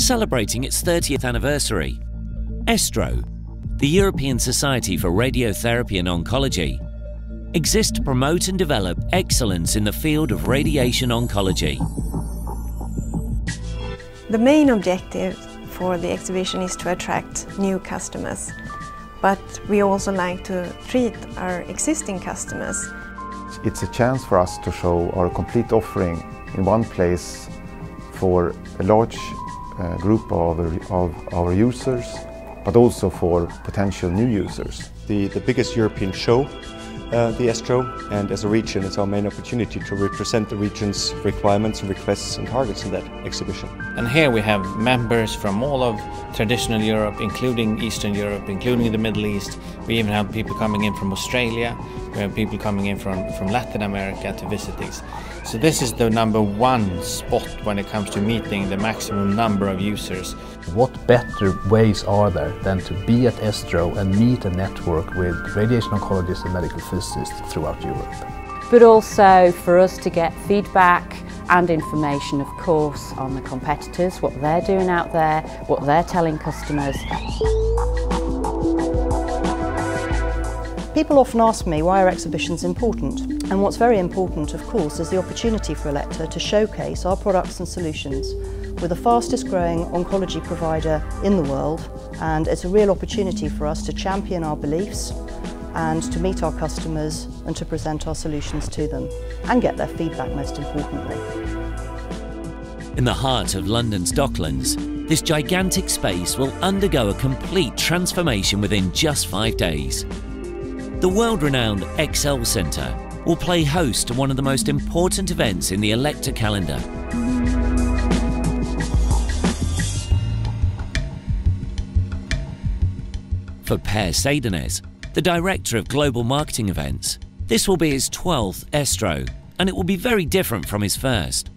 celebrating its 30th anniversary. Estro, the European Society for Radiotherapy and Oncology, exists to promote and develop excellence in the field of radiation oncology. The main objective for the exhibition is to attract new customers, but we also like to treat our existing customers. It's a chance for us to show our complete offering in one place for a large group of our users, but also for potential new users. The biggest European show, the Estro, and as a region it's our main opportunity to represent the region's requirements and requests and targets in that exhibition. And here we have members from all of traditional Europe, including Eastern Europe, including the Middle East. We even have people coming in from Australia, we have people coming in from Latin America to visit these. So this is the #1 spot when it comes to meeting the maximum number of users. What better ways are there than to be at Estro and meet a network with radiation oncologists and medical physicists throughout Europe? But also for us to get feedback and information, of course, on the competitors, what they're doing out there, what they're telling customers. People often ask me why our exhibition's important, and what's very important, of course, is the opportunity for Elekta to showcase our products and solutions. We're the fastest growing oncology provider in the world, and it's a real opportunity for us to champion our beliefs and to meet our customers and to present our solutions to them and get their feedback, most importantly. In the heart of London's Docklands, this gigantic space will undergo a complete transformation within just 5 days. The world-renowned Excel Centre will play host to one of the most important events in the Elekta calendar. For Per Seidenes, the Director of Global Marketing Events, this will be his 12th Estro, and it will be very different from his first.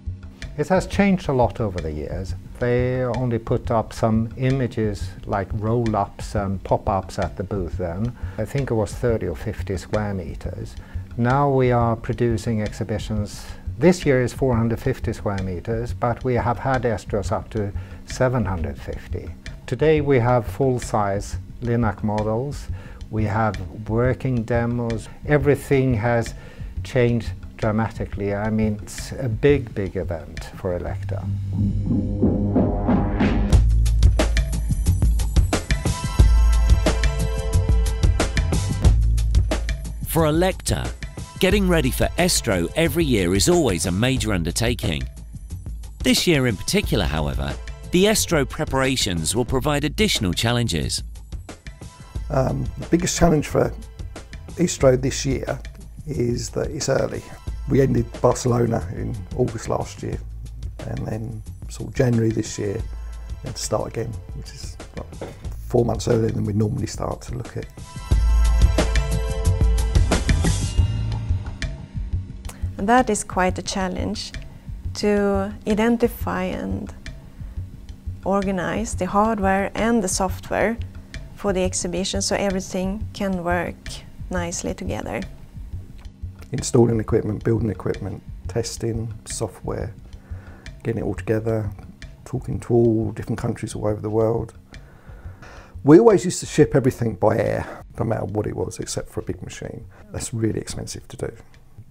It has changed a lot over the years. They only put up some images like roll-ups and pop-ups at the booth then. I think it was 30 or 50 square meters. Now we are producing exhibitions. This year is 450 square meters, but we have had Estros up to 750. Today we have full-size Linac models. We have working demos. Everything has changed dramatically. I mean, it's a big, big event for Elekta. For Elekta, getting ready for Estro every year is always a major undertaking. This year in particular, however, the Estro preparations will provide additional challenges. The biggest challenge for Estro this year is that it's early. We ended Barcelona in August last year, and then sort of January this year we had to start again, which is like 4 months earlier than we normally start to look at. And that is quite a challenge, to identify and organize the hardware and the software for the exhibition so everything can work nicely together. Installing equipment, building equipment, testing, software, getting it all together, talking to all different countries all over the world. We always used to ship everything by air, no matter what it was, except for a big machine. That's really expensive to do.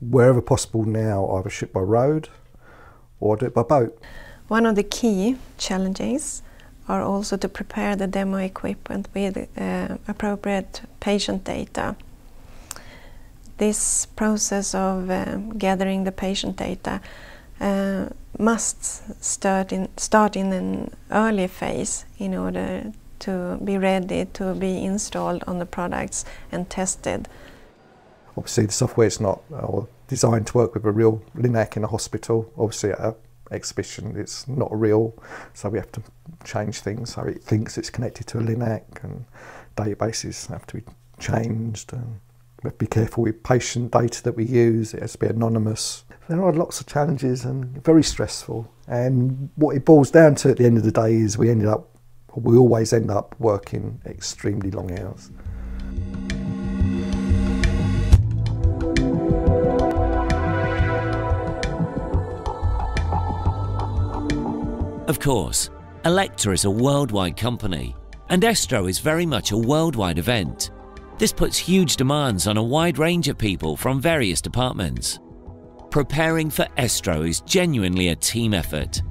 Wherever possible now, either ship by road or do it by boat. One of the key challenges are also to prepare the demo equipment with appropriate patient data. This process of gathering the patient data must start in an early phase in order to be ready to be installed on the products and tested. Obviously the software is not designed to work with a real Linac in a hospital. Obviously at an exhibition it's not real, so we have to change things so it thinks it's connected to a Linac, and databases have to be changed, and we have to be careful with patient data that we use. It has to be anonymous. There are lots of challenges and very stressful, and what it boils down to at the end of the day is we always end up working extremely long hours. Of course, Elekta is a worldwide company, and Estro is very much a worldwide event. This puts huge demands on a wide range of people from various departments. Preparing for Estro is genuinely a team effort.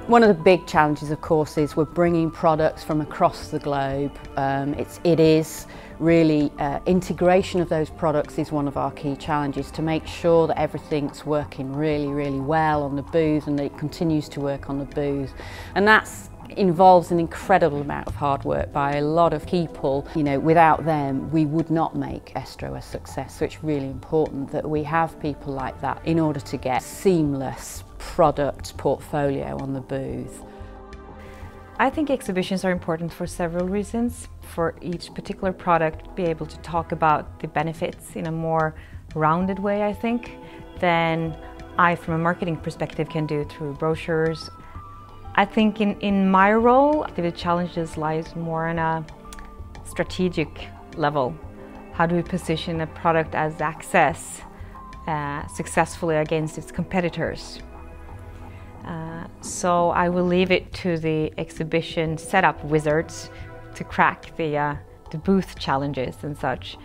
One of the big challenges, of course, is we're bringing products from across the globe. It is really integration of those products is one of our key challenges, to make sure that everything's working really, really well on the booth and that it continues to work on the booth. And that involves an incredible amount of hard work by a lot of people. You know, without them, we would not make Estro a success. So it's really important that we have people like that in order to get seamless product portfolio on the booth. I think exhibitions are important for several reasons. For each particular product, be able to talk about the benefits in a more rounded way, I think, than I, from a marketing perspective, can do through brochures. I think in my role, the challenges lies more on a strategic level. How do we position a product as access successfully against its competitors? So I will leave it to the exhibition setup wizards to crack the booth challenges and such,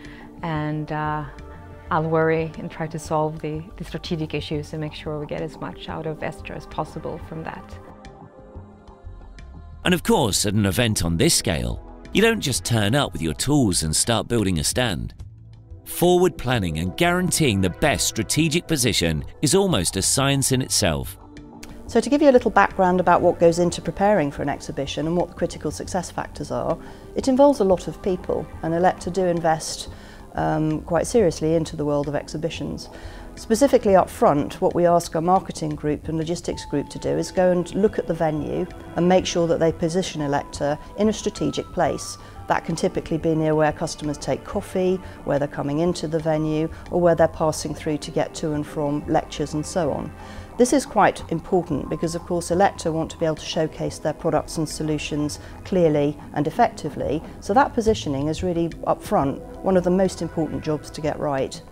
and I'll worry and try to solve the strategic issues and make sure we get as much out of Estro as possible from that. And of course, at an event on this scale, you don't just turn up with your tools and start building a stand. Forward planning and guaranteeing the best strategic position is almost a science in itself. So to give you a little background about what goes into preparing for an exhibition and what the critical success factors are, it involves a lot of people, and Elekta do invest quite seriously into the world of exhibitions. Specifically up front, what we ask our marketing group and logistics group to do is go and look at the venue and make sure that they position Elekta in a strategic place. That can typically be near where customers take coffee, where they're coming into the venue, or where they're passing through to get to and from lectures and so on. This is quite important because, of course, Elekta want to be able to showcase their products and solutions clearly and effectively, so that positioning is really up front one of the most important jobs to get right.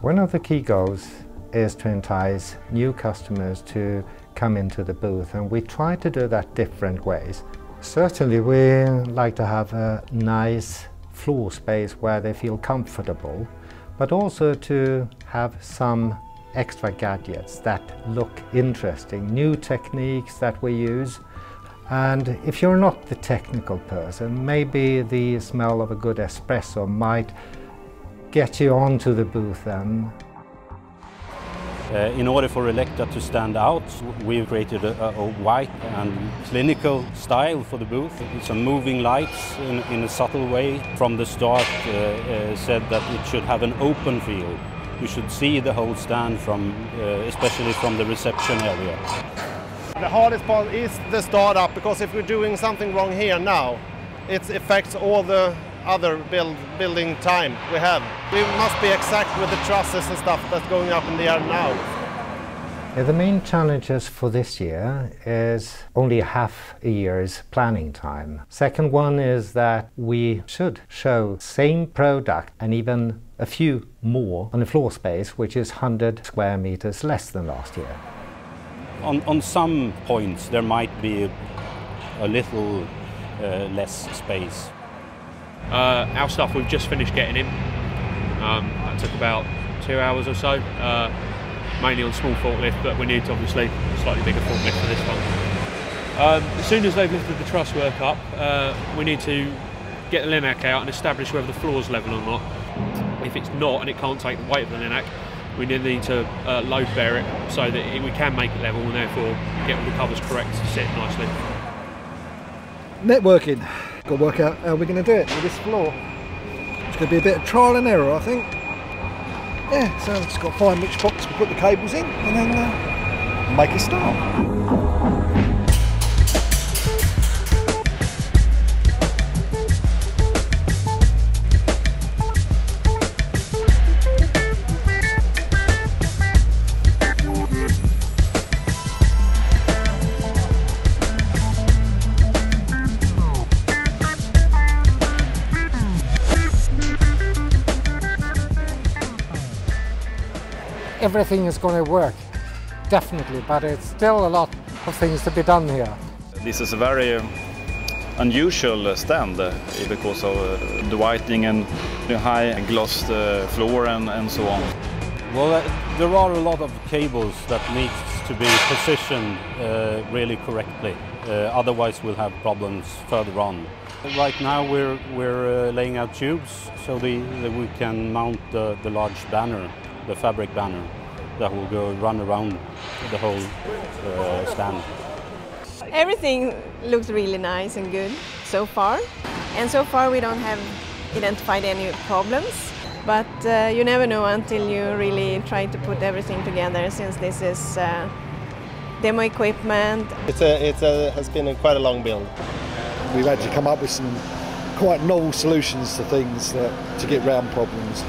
One of the key goals is to entice new customers to come into the booth, and we try to do that different ways. Certainly we like to have a nice floor space where they feel comfortable, but also to have some extra gadgets that look interesting, new techniques that we use. And if you're not the technical person, maybe the smell of a good espresso might get you onto the booth then. In order for Elekta to stand out, we've created a white and clinical style for the booth. Some moving lights in a subtle way. From the start said that it should have an open feel. You should see the whole stand from, especially from the reception area. The hardest part is the startup, because if we're doing something wrong here now, it affects all the other building time we have. We must be exact with the trusses and stuff that's going up in the air now. The main challenges for this year is only half a year's planning time. Second one is that we should show same product and even a few more on the floor space, which is 100 square meters less than last year. On some points there might be a little less space. Our stuff we've just finished getting in. That took about 2 hours or so, mainly on small forklift, but we need obviously a slightly bigger forklift for this one. As soon as they've lifted the truss work up, we need to get the linac out and establish whether the floor's level or not. If it's not and it can't take the weight of the linac, we then need to load bear it so that we can make it level and therefore get all the covers correct to sit nicely. Networking. Got to work out how we're going to do it with this floor. It's going to be a bit of trial and error, I think. Yeah, so I've just got to find which box we put the cables in and then make a start. Everything is going to work definitely, but it's still a lot of things to be done here. This is a very unusual stand because of the whitening and the high glossed floor and so on. Well, there are a lot of cables that needs to be positioned really correctly. Otherwise we'll have problems further on. Right now we're laying out tubes so that we can mount the large banner, the fabric banner, that will run around the whole stand. Everything looks really nice and good so far. And so far we don't have identified any problems. But you never know until you really try to put everything together, since this is demo equipment. It has been quite a long build. We've had to come up with some quite novel solutions to things to get round problems.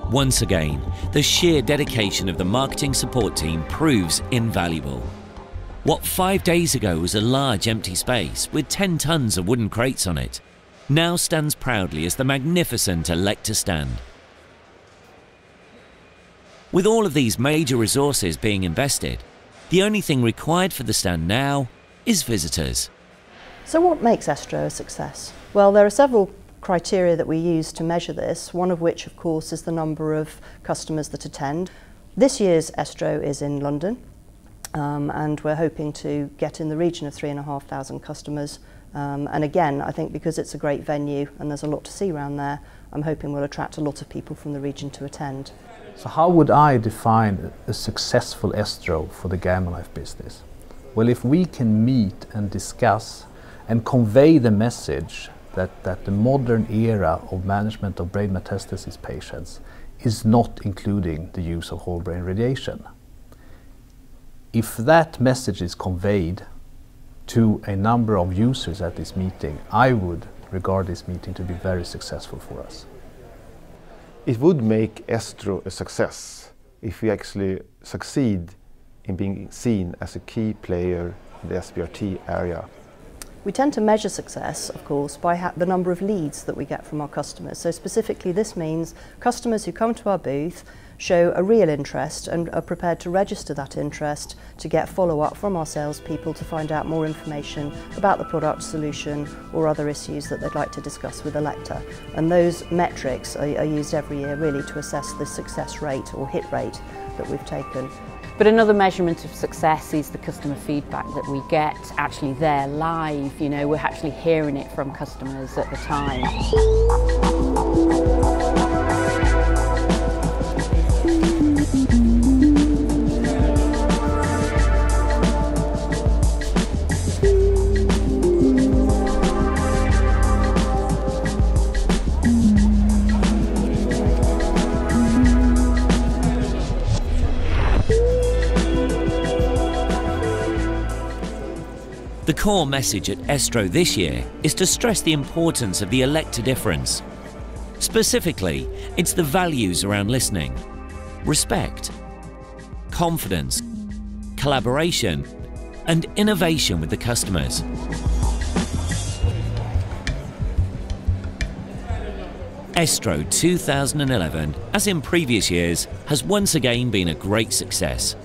Once again, the sheer dedication of the marketing support team proves invaluable. What 5 days ago was a large empty space with 10 tons of wooden crates on it, now stands proudly as the magnificent Elekta stand. With all of these major resources being invested, the only thing required for the stand now is visitors. So what makes Estro a success? Well, there are several criteria that we use to measure this, one of which of course is the number of customers that attend. This year's Estro is in London and we're hoping to get in the region of 3,500 customers, and again I think because it's a great venue and there's a lot to see around there, I'm hoping we'll attract a lot of people from the region to attend. So how would I define a successful Estro for the Gamma Knife business? Well, if we can meet and discuss and convey the message that the modern era of management of brain metastasis patients is not including the use of whole brain radiation. If that message is conveyed to a number of users at this meeting, I would regard this meeting to be very successful for us. It would make Estro a success if we actually succeed in being seen as a key player in the SBRT area. We tend to measure success, of course, by the number of leads that we get from our customers. So specifically this means customers who come to our booth show a real interest and are prepared to register that interest to get follow-up from our salespeople to find out more information about the product, solution or other issues that they'd like to discuss with Elekta. And those metrics are used every year really to assess the success rate or hit rate that we've taken. But another measurement of success is the customer feedback that we get actually there live. You know, we're actually hearing it from customers at the time. The core message at Estro this year is to stress the importance of the Elekta difference. Specifically, it's the values around listening, respect, confidence, collaboration, and innovation with the customers. Estro 2011, as in previous years, has once again been a great success.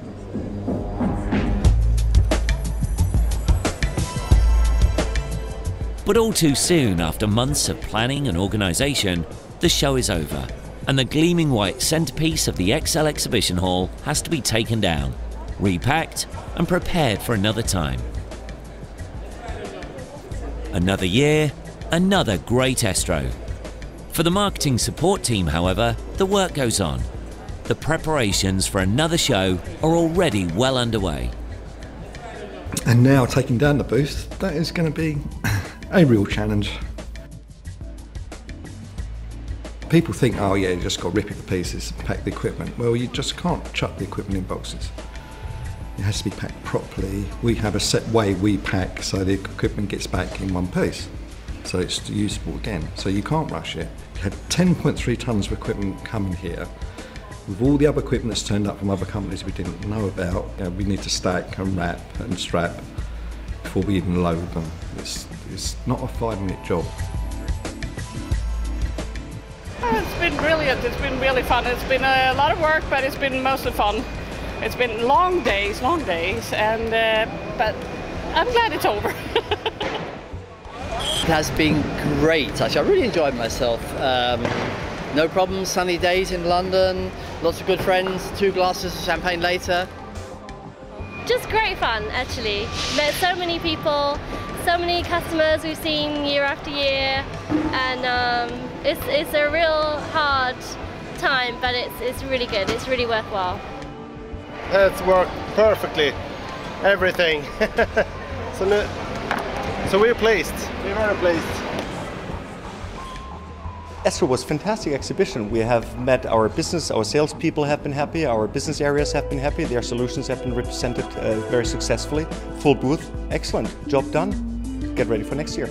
But all too soon, after months of planning and organisation, the show is over, and the gleaming white centrepiece of the XL exhibition hall has to be taken down, repacked and prepared for another time. Another year, another great Estro. For the marketing support team, however, the work goes on. The preparations for another show are already well underway. And now taking down the booth, that is going to be a real challenge. People think, oh yeah, you just got to rip it to pieces, pack the equipment. Well, you just can't chuck the equipment in boxes. It has to be packed properly. We have a set way we pack so the equipment gets back in one piece, so it's usable again. So you can't rush it. We had 10.3 tonnes of equipment coming here. With all the other equipment that's turned up from other companies we didn't know about, we need to stack and wrap and strap before we even load them. It's not a 5-minute job. It's been brilliant, it's been really fun. It's been a lot of work, but it's been mostly fun. It's been long days, and but I'm glad it's over. It has been great, actually. I really enjoyed myself. No problems, sunny days in London, lots of good friends, 2 glasses of champagne later. Just great fun, actually. Met so many people, so many customers we've seen year after year, and it's a real hard time, but it's really good, it's really worthwhile. It's worked perfectly, everything. So we're pleased, we're very pleased. Estro was a fantastic exhibition. We have met our business, our salespeople have been happy, our business areas have been happy, their solutions have been represented very successfully. Full booth, excellent, job done. Get ready for next year.